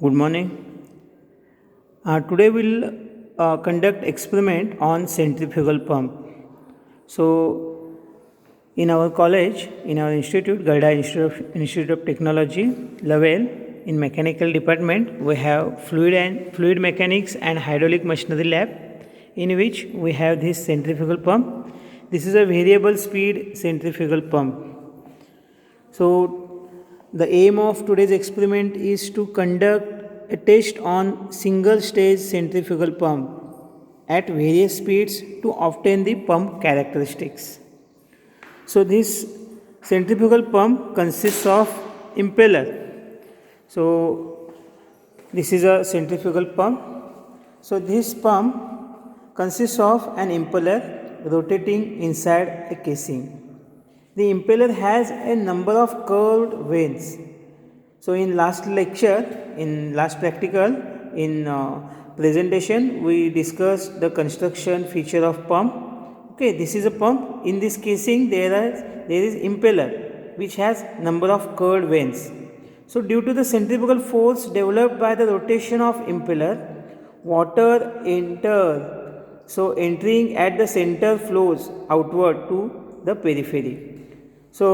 Good morning. Today we'll conduct experiment on centrifugal pump. So, in our college, in our institute, Garda Institute of Technology, Lavelle, in mechanical department, we have fluid mechanics and hydraulic machinery lab, in which we have this centrifugal pump. This is a variable speed centrifugal pump. So, the aim of today's experiment is to conduct a test on single stage centrifugal pump at various speeds to obtain the pump characteristics. So, this centrifugal pump consists of impeller. So, this is a centrifugal pump. So, this pump consists of an impeller rotating inside a casing. The impeller has a number of curved vanes. So, in last lecture, in last practical, in presentation, we discussed the construction feature of pump. Okay, this is a pump. In this casing, there is impeller which has number of curved vanes. So, due to the centrifugal force developed by the rotation of impeller, water entering at the center flows outward to the periphery. So,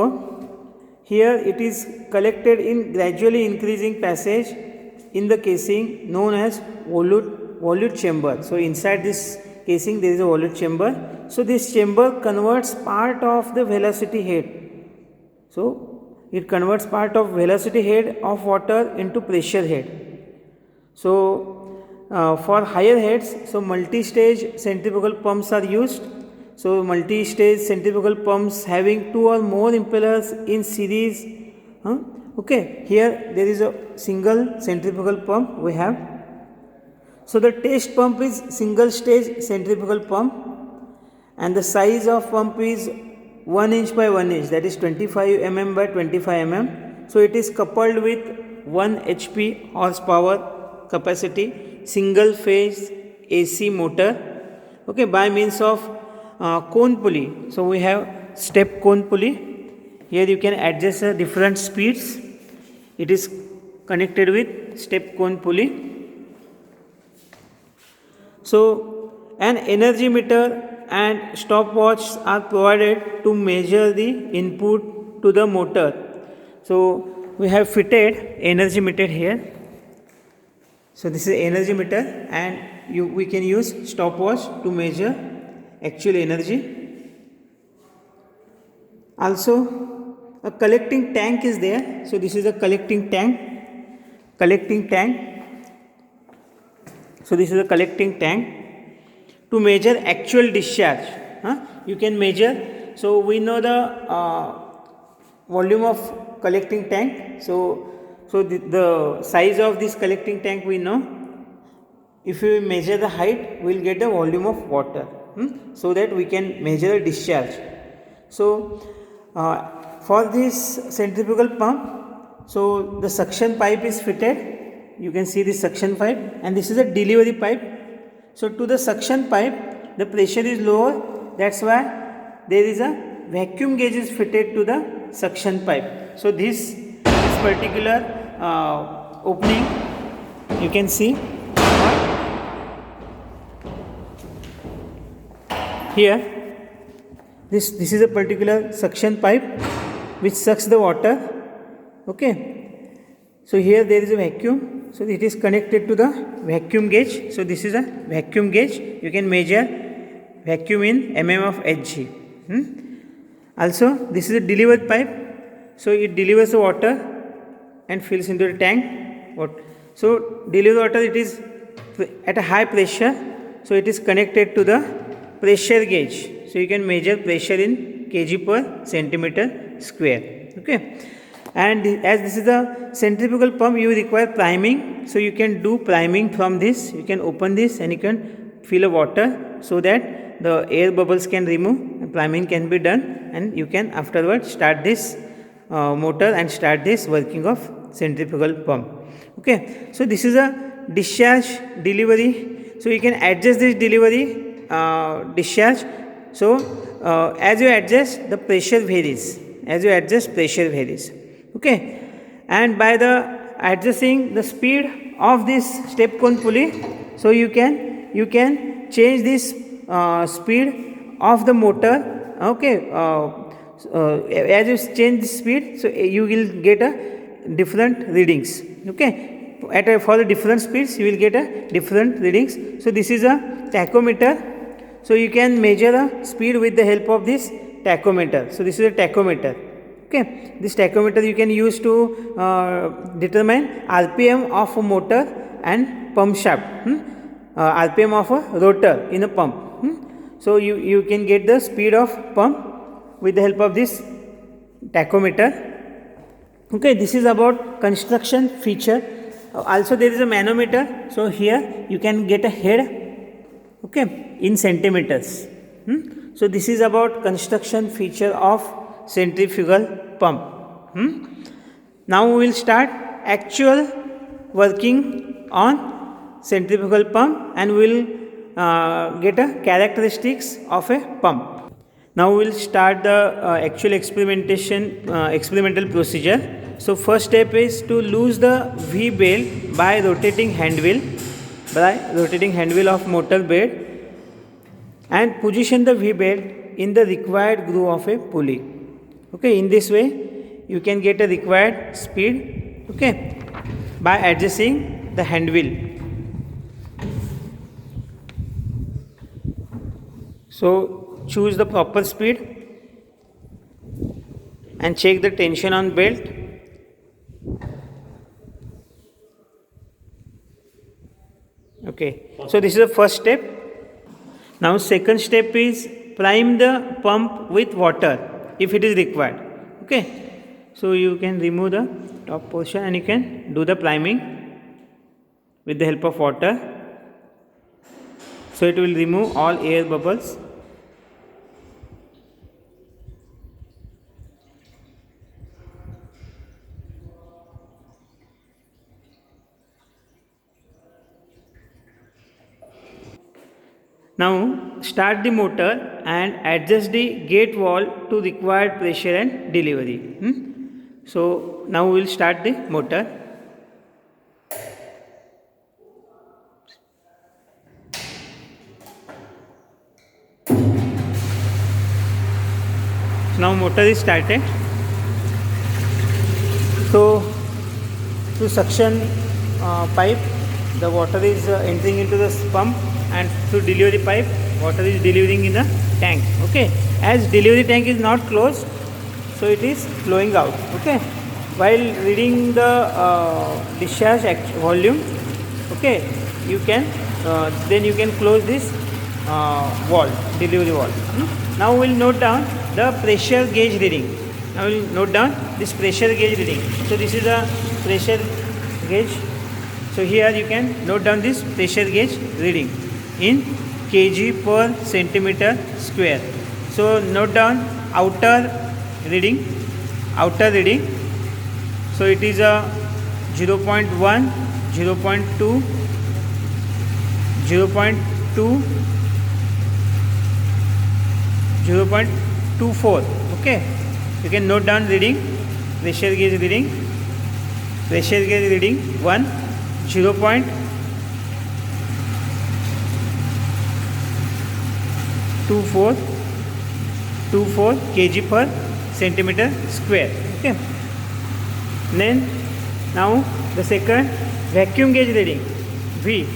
here it is collected in gradually increasing passage in the casing known as volute chamber. So, inside this casing there is a volute chamber. So, this chamber converts part of the velocity head. So, it converts part of velocity head of water into pressure head. So, for higher heads, so multi-stage centrifugal pumps are used. So, multi-stage centrifugal pumps having two or more impellers in series. Okay, here there is a single centrifugal pump we have. So, the test pump is single stage centrifugal pump and the size of pump is 1 inch by 1 inch, that is 25 mm by 25 mm. So, it is coupled with 1 HP horsepower capacity single phase AC motor, okay, by means of cone pulley. So, we have step cone pulley. Here you can adjust the different speeds. It is connected with step cone pulley. So, an energy meter and stopwatch are provided to measure the input to the motor. So, we have fitted energy meter here. So, this is energy meter and we can use stopwatch to measure actual energy. Also, a collecting tank is there. So, this is a collecting tank. So, this is a collecting tank to measure actual discharge. You can measure. So, we know the volume of collecting tank. So the size of this collecting tank we know. If we measure the height, we will get the volume of water. So that we can measure the discharge. So, for this centrifugal pump, so the suction pipe is fitted. You can see this suction pipe and this is a delivery pipe. So, to the suction pipe, the pressure is lower. That is why there is a vacuum gauge is fitted to the suction pipe. So, this particular opening you can see. Here, this is a particular suction pipe which sucks the water. Okay. So, here there is a vacuum. So, it is connected to the vacuum gauge. So, this is a vacuum gauge. You can measure vacuum in mm of Hg. Also, this is a delivered pipe. So, it delivers the water and fills into the tank. So, delivered water, it is at a high pressure. So, it is connected to the pressure gauge. So, you can measure pressure in kg per centimeter square. Okay. And as this is a centrifugal pump, you require priming. So, you can do priming from this. You can open this and you can fill a water so that the air bubbles can remove and priming can be done and you can afterwards start this motor and start this working of centrifugal pump. Okay. So, this is a discharge delivery. So, you can adjust this delivery discharge. So, as you adjust, the pressure varies. Okay, and by the adjusting the speed of this step cone pulley, so you can change this speed of the motor. Okay, as you change the speed, so you will get a different readings. Okay, for the different speeds you will get a different readings. So this is a tachometer. So you can measure the speed with the help of this tachometer. So this is a tachometer. Okay, this tachometer you can use to determine RPM of a motor and pump shaft, RPM of a rotor in a pump. So you can get the speed of pump with the help of this tachometer. Okay, this is about construction feature. Also there is a manometer. So here you can get a head, okay, in centimeters. So this is about construction feature of centrifugal pump. Now we will start actual working on centrifugal pump and we will get a characteristics of a pump. Now we will start the actual experimental procedure. So first step is to loose the V belt by rotating hand wheel of motor bed and position the V belt in the required groove of a pulley. Okay, in this way you can get a required speed, okay, by adjusting the hand wheel. So choose the proper speed and check the tension on belt. Okay, so this is the first step. Now second step is prime the pump with water if it is required. Okay, so you can remove the top portion and you can do the priming with the help of water. So it will remove all air bubbles. Now start the motor and adjust the gate valve to required pressure and delivery. So now we will start the motor. So now motor is started. So through suction pipe the water is entering into the pump, and through delivery pipe water is delivering in a tank. Okay, as delivery tank is not closed, so it is flowing out. Okay, while reading the discharge volume, okay, you can then you can close this delivery valve. Now we will note down the pressure gauge reading. Now we will note down this pressure gauge reading. So this is a pressure gauge. So here you can note down this pressure gauge reading in kg per centimeter square. So note down outer reading. So it is a 0.1, 0.2, 0.2, 0.24. Okay, you can note down reading, pressure gauge reading 1, 0.24 kg per centimeter square. Okay, then now the second vacuum gauge reading V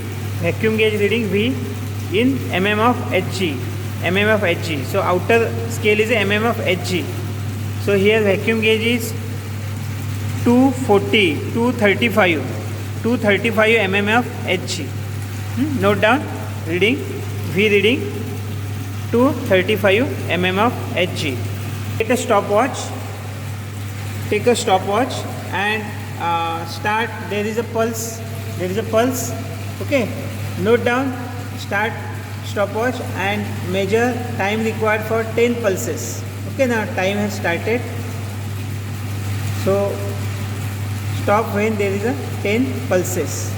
in mm of Hg. So outer scale is mm of Hg. So here vacuum gauge is 235 mm of Hg. Note down reading V reading 235 mm of Hg. Take a stopwatch and start. There is a pulse. Okay, note down, start stopwatch and measure time required for 10 pulses. Okay, now time has started. So stop when there is a 10 pulses.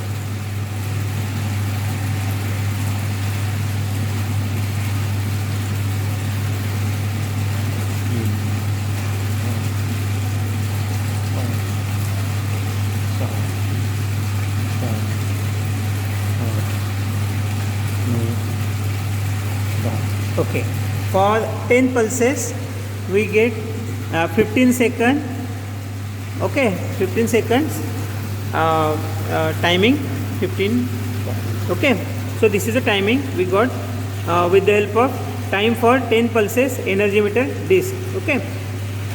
Okay, for 10 pulses we get 15 seconds. Okay, 15 seconds timing, 15. Okay, so this is the timing we got with the help of time for 10 pulses energy meter disc. Okay,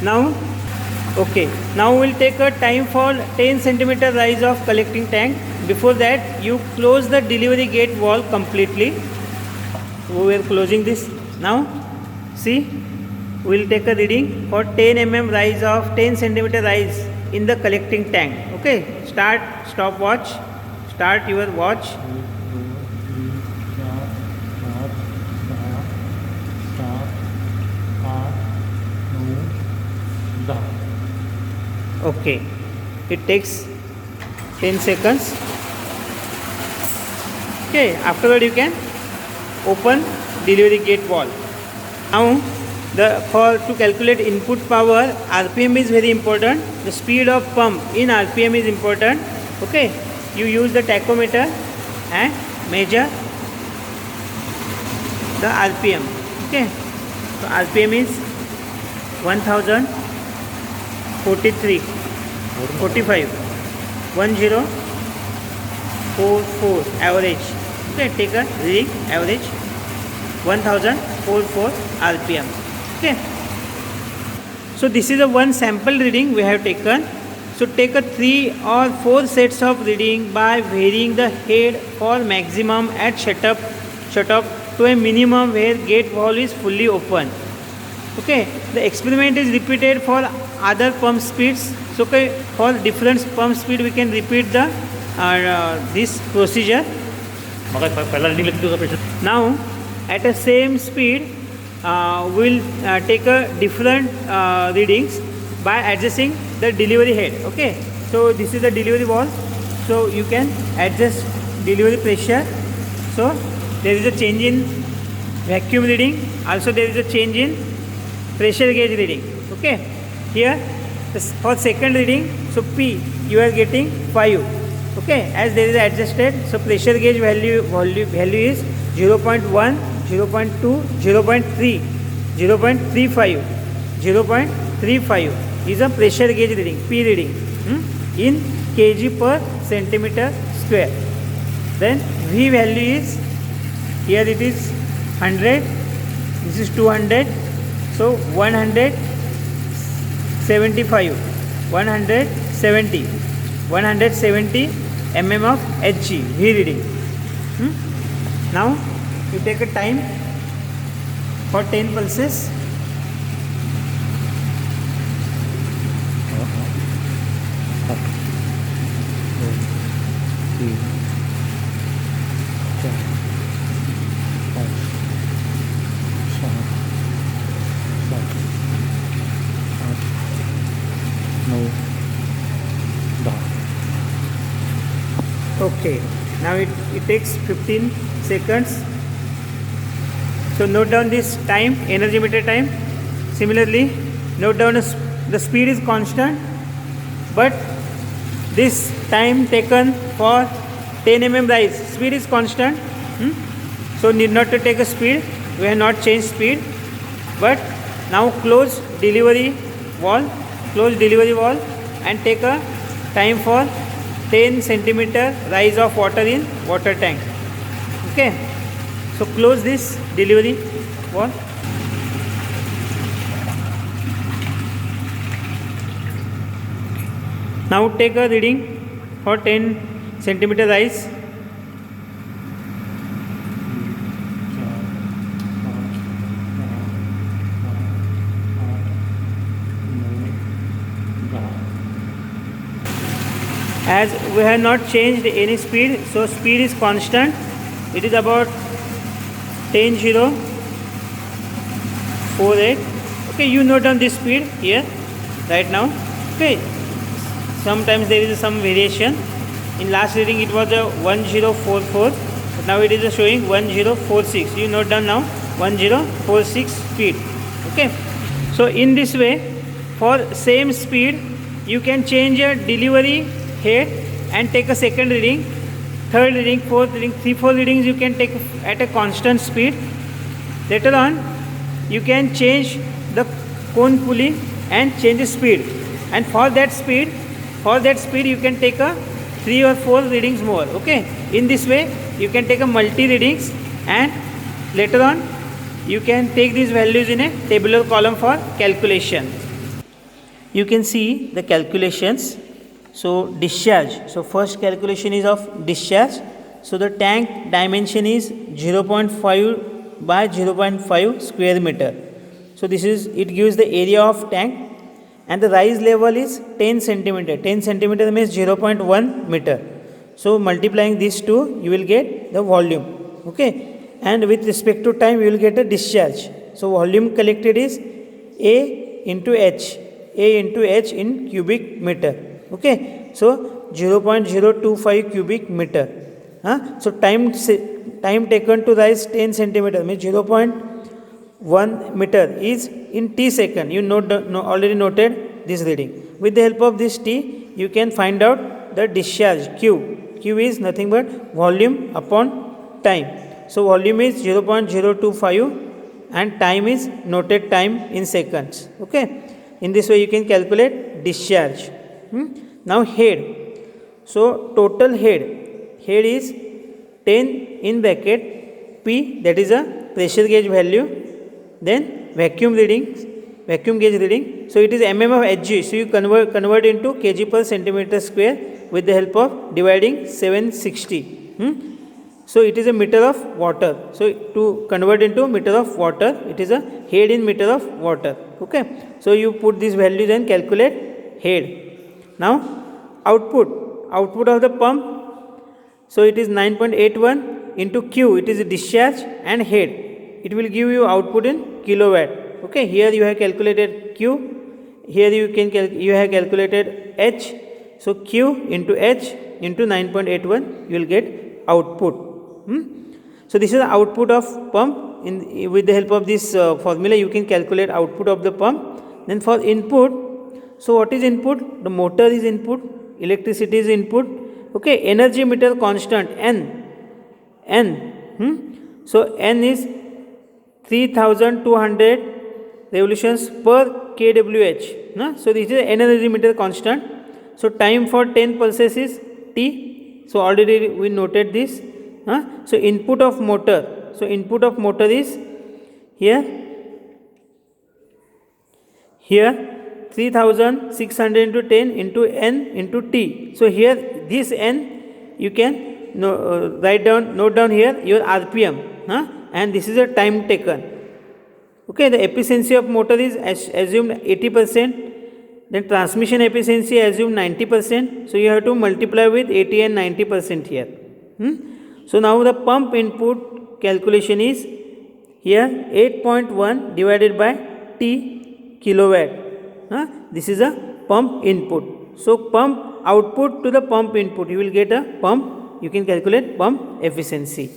now we'll take a time for 10 centimeter rise of collecting tank. Before that, you close the delivery gate wall completely. We are closing this now. See, we'll take a reading for 10 mm rise of 10 centimeter rise in the collecting tank. Okay, start stopwatch. Start your watch. Okay, it takes 10 seconds. Okay, afterward you can open delivery gate wall. Now to calculate input power, RPM is very important. The speed of pump in RPM is important. Okay, you use the tachometer and measure the RPM. Okay, so RPM is 1043 45 1044 average. Okay, take a reading average 1044 RPM. Okay, so this is a one sample reading we have taken. So take a 3 or 4 sets of reading by varying the head for maximum at shut off to a minimum where gate valve is fully open. Okay, the experiment is repeated for other pump speeds. So okay, for different pump speed we can repeat the this procedure. Now at the same speed we'll take a different readings by adjusting the delivery head. Okay, so this is the delivery valve, so you can adjust delivery pressure. So there is a change in vacuum reading, also there is a change in pressure gauge reading. Okay, here for second reading, so P you are getting 5. Okay, as there is adjusted, so pressure gauge value is 0.1, 0.2, 0.3, 0.35, 0.35 is a pressure gauge reading, P reading in kg per centimeter square. Then V value is, here it is 100, this is 200, so 175, 170 mm of Hg, V reading. Now you take a time for 10 pulses. Okay, now it takes 15 seconds. So note down this time, energy meter time. Similarly, note down the speed is constant, but this time taken for 10 mm rise, speed is constant. So need not to take a speed, we have not changed speed. But now close delivery valve and take a time for 10 centimeter rise of water in water tank. Okay, so close this delivery valve. Now take a reading for 10 centimeter rise. As we have not changed any speed, so speed is constant. It is about 10.048. Okay, you note down this speed here right now. Okay, sometimes there is some variation. In last reading it was a 1044, but now it is showing 1046. You note down now 1046 speed. Okay, so in this way, for same speed you can change your delivery head and take a second reading, third reading, fourth reading, 3-4 readings you can take at a constant speed. Later on, you can change the cone pulley and change the speed. And for that speed, you can take a 3 or 4 readings more. Okay. In this way, you can take a multi readings, and later on, you can take these values in a tabular column for calculation. You can see the calculations. So discharge. So first calculation is of discharge. So the tank dimension is 0.5 by 0.5 square meter. So this is, it gives the area of tank, and the rise level is 10 centimeter. 10 centimeter means 0.1 meter. So multiplying these two, you will get the volume. Okay. And with respect to time, you will get a discharge. So volume collected is A into H. A into H in cubic meter. Okay. So 0.025 cubic meter. So time taken to rise 10 centimeter means 0.1 meter is in T second. You already noted this reading. With the help of this T, you can find out the discharge Q. Q is nothing but volume upon time. So volume is 0.025 and time is noted time in seconds. Okay. In this way you can calculate discharge. Now head. So total head is 10 in bracket P, that is a pressure gauge value. Then vacuum gauge reading. So it is mm of Hg. So you convert into kg per centimeter square with the help of dividing 760. So it is a meter of water. So to convert into meter of water, it is a head in meter of water. Okay. So you put these values and calculate head. Now output of the pump. So it is 9.81 into Q. It is a discharge and head. It will give you output in kilowatt. Okay. Here you have calculated Q. Here you have calculated H. So Q into H into 9.81, you will get output. So this is the output of pump. With the help of this formula, you can calculate output of the pump. Then for input, so what is input? The motor is input, electricity is input. Okay, energy meter constant N. So N is 3200 revolutions per kWh. So this is energy meter constant. So time for 10 pulses is T. So already we noted this. So input of motor. So input of motor is here 3600 into 10 into N into T. So here this N you can note down here your RPM, and this is a time taken. Okay, the efficiency of motor is assumed 80%. Then transmission efficiency assumed 90%. So you have to multiply with 80 and 90% here. So now the pump input calculation is here 8.1 divided by T kilowatt. This is a pump input. So pump output to the pump input, you will get a pump. You can calculate pump efficiency.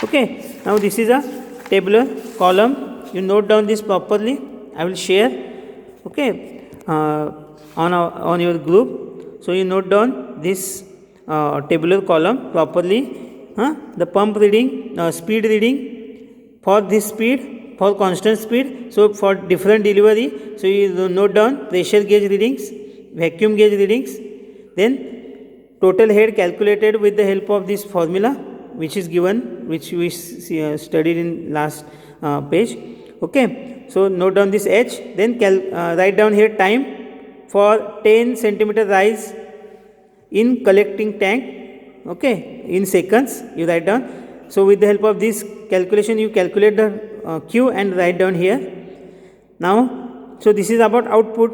Okay. Now this is a tabular column. You note down this properly. I will share. Okay. On your group. So you note down this tabular column properly. The pump reading, speed reading for this speed, for constant speed. So for different delivery, so you note down pressure gauge readings, vacuum gauge readings. Then total head calculated with the help of this formula, which is given, which we studied in last page. Okay. So note down this H. Then write down here time for 10 centimeter rise in collecting tank. Okay, in seconds you write down. So with the help of this calculation, you calculate the Q and write down here. Now, so this is about output.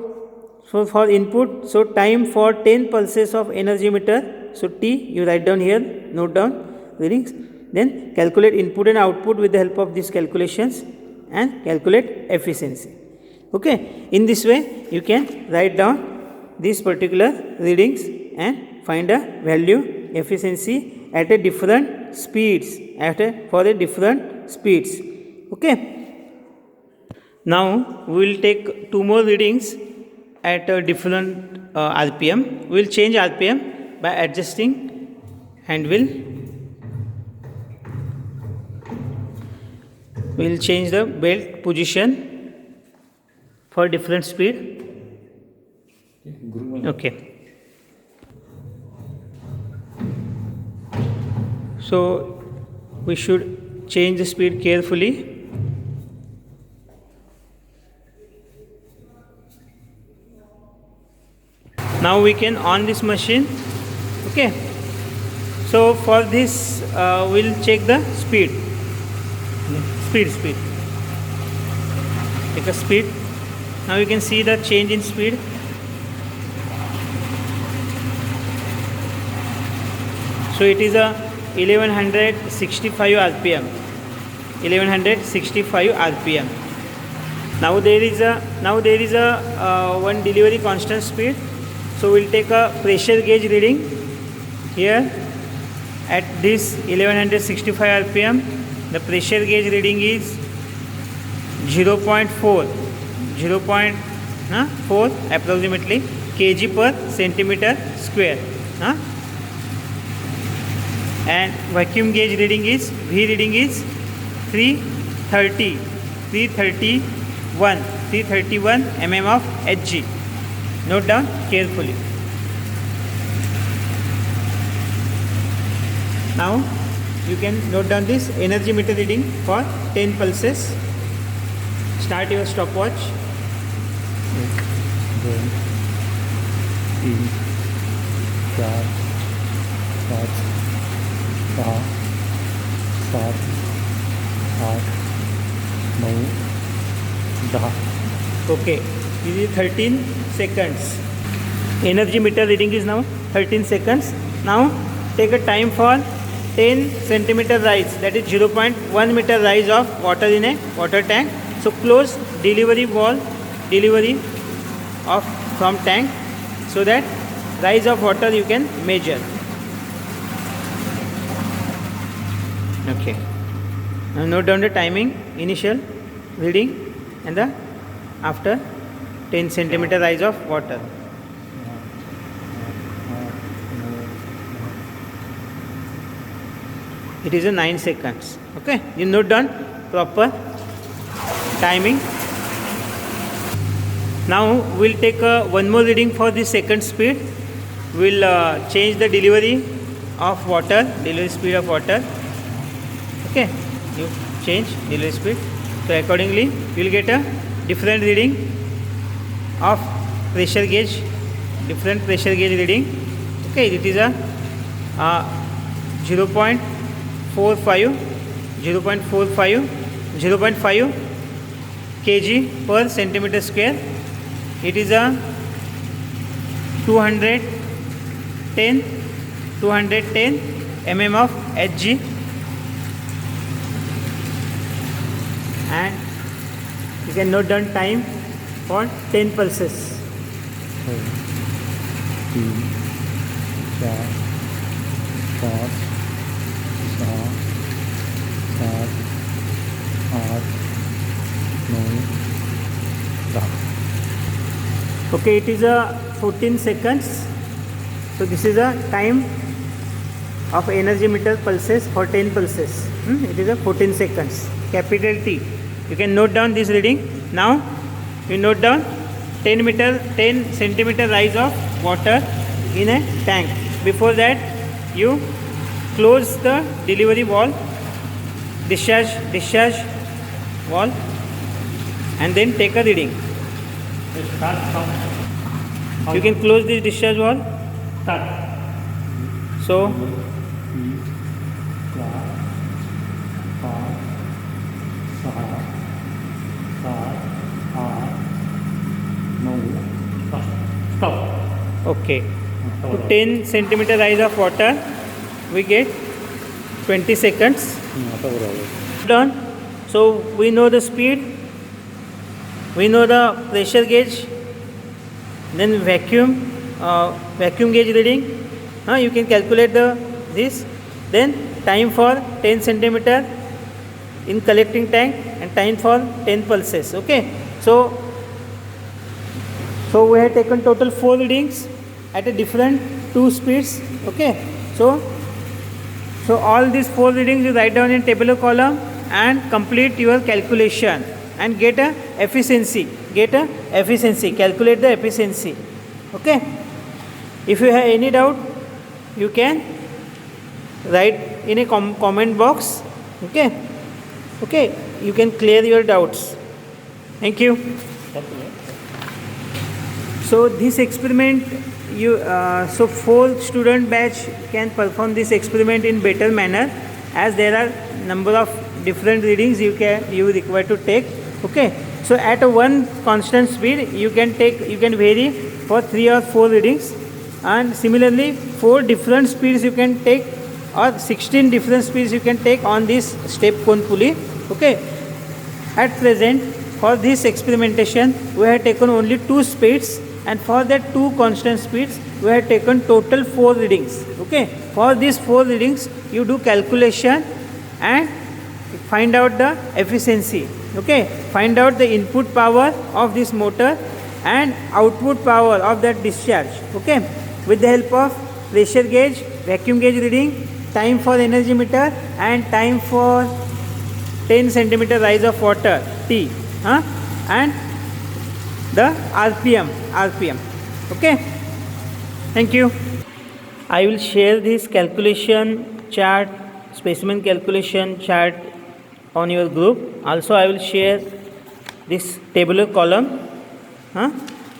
So for input, so time for 10 pulses of energy meter. So T you write down here, note down readings. Then calculate input and output with the help of these calculations and calculate efficiency. Okay, in this way you can write down these particular readings and find a value efficiency at a different speeds, for the different speeds. Okay. Now we will take 2 more readings at a different RPM. We will change RPM by adjusting hand wheel. we will change the belt position for different speed. Okay. So we should change the speed carefully. Now we can on this machine. Okay. So for this we'll check the speed. Speed. Take a speed. Now you can see the change in speed. So it is a 1165 RPM. 1165 RPM. Now there is a one delivery constant speed. So we'll take a pressure gauge reading here at this 1165 RPM. The pressure gauge reading is 0.4 approximately kg per centimeter square. And vacuum gauge reading is V reading is 331 mm of Hg. Note down carefully. Now you can note down this energy meter reading for 10 pulses. Start your stopwatch. 1 2 3 4 5 6 7 8 9 10. Okay, this is 13 seconds. Energy meter reading is now 13 seconds. Now take a time for 10 centimeter rise, that is 0.1 meter rise of water in a water tank. So close delivery valve, delivery of from tank, so that rise of water you can measure. Okay. Now note down the timing, initial reading and the after 10 centimeter rise of water. It is a 9 seconds. Okay, you note down proper timing. Now we'll take one more reading for the second speed. We'll change the delivery of water, delivery speed of water. Okay, you change delivery speed. So accordingly, you'll get a different reading of pressure gauge, different pressure gauge reading. Okay, it is a 0.45 kg per centimeter square. It is a 210 mm of Hg, and you can note down time for 10 pulses. 2 3 4 5 6 7 8 9 10. Okay, it is a 14 seconds. So this is a time of energy meter pulses for 10 pulses. It is a 14 seconds. Capital T. You can note down this reading. Now you note down 10 centimeter rise of water in a tank. Before that, you close the delivery valve, discharge valve, and then take a reading. You can close this discharge valve. So stop. Okay, to 10 centimeter rise of water we get 20 seconds. Done. So we know the speed, we know the pressure gauge, then vacuum gauge reading. You can calculate this. Then time for 10 centimeter in collecting tank and time for 10 pulses. Okay, so we have taken total 4 readings at a different 2 speeds. Okay, so all these 4 readings you write down in tabular column and complete your calculation and get a efficiency. Calculate the efficiency. Okay. If you have any doubt, you can write in a comment box. Okay, you can clear your doubts. Thank you. So this experiment, so 4 student batch can perform this experiment in better manner, as there are number of different readings you require to take. Okay, so at a one constant speed you can vary for 3 or 4 readings, and similarly 4 different speeds you can take, or 16 different speeds you can take on this step cone pulley. Okay, at present for this experimentation we have taken only 2 speeds, and for that 2 constant speeds we have taken total 4 readings. Okay, for these 4 readings you do calculation and find out the efficiency. Okay, find out the input power of this motor and output power of that discharge. Okay, with the help of pressure gauge, vacuum gauge reading, time for energy meter, and time for 10 centimeter rise of water T, and the RPM. Okay, thank you. I will share this calculation chart, specimen calculation chart on your group. Also I will share this tabular column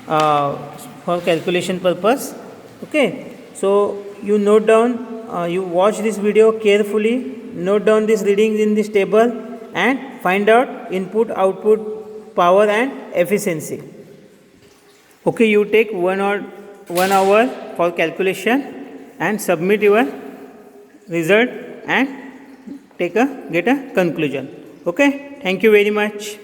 for calculation purpose. Okay, so you note down, you watch this video carefully, note down these readings in this table and find out input, output, power and efficiency. Okay, you take 1 hour for calculation and submit your result and get a conclusion. Okay, thank you very much.